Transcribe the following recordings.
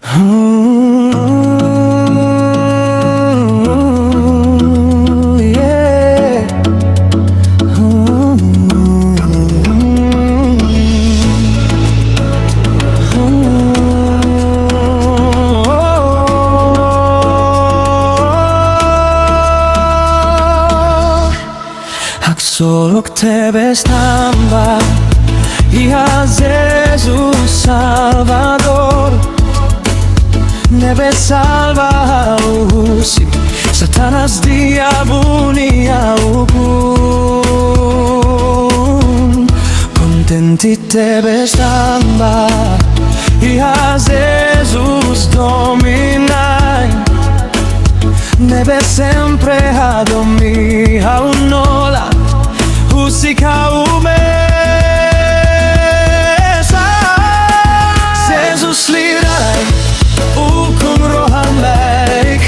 Yeah. Solo te bastaba y a Jesús Salvador nebe salva usi Satanas diabonia ukun contenti te bastaba y a Jesús dominai nebe sempre a domia unola Música umesa Jesus livrai ukun rohan baik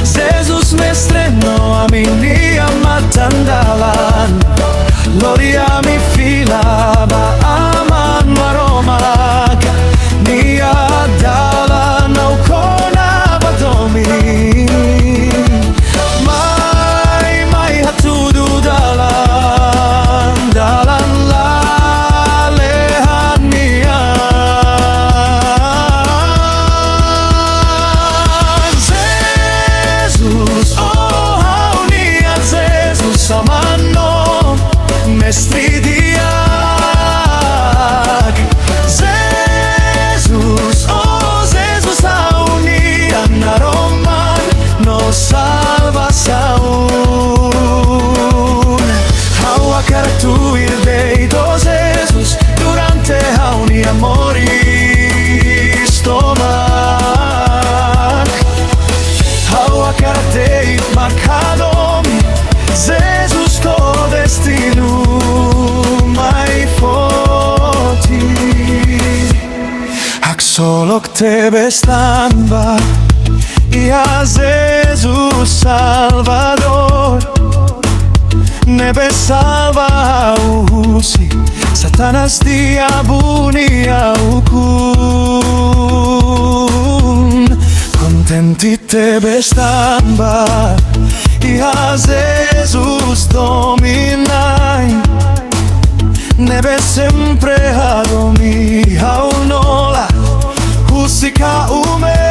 Jesus mestreno a minia matandalan Gloria mi filaba aman maromak Nia dalan au kona badomi Mai hatudu dalan Dalan la lehan niyan Jesus, oh haunia Jesus amano Mestri diag Jesus, oh Jesus haunia naroman No salvas aún Hawa cartuir deitos Jesus Durante haunia moris tomak Hawa carteit marcadomi Jesus to destino mai foti Ac solo te bestamba y a Jesus Salvador nebe salva usi Satanas diabonia ukun contenti te bestamba y a Jesus dominai nebe sempre a domia unola Música umesa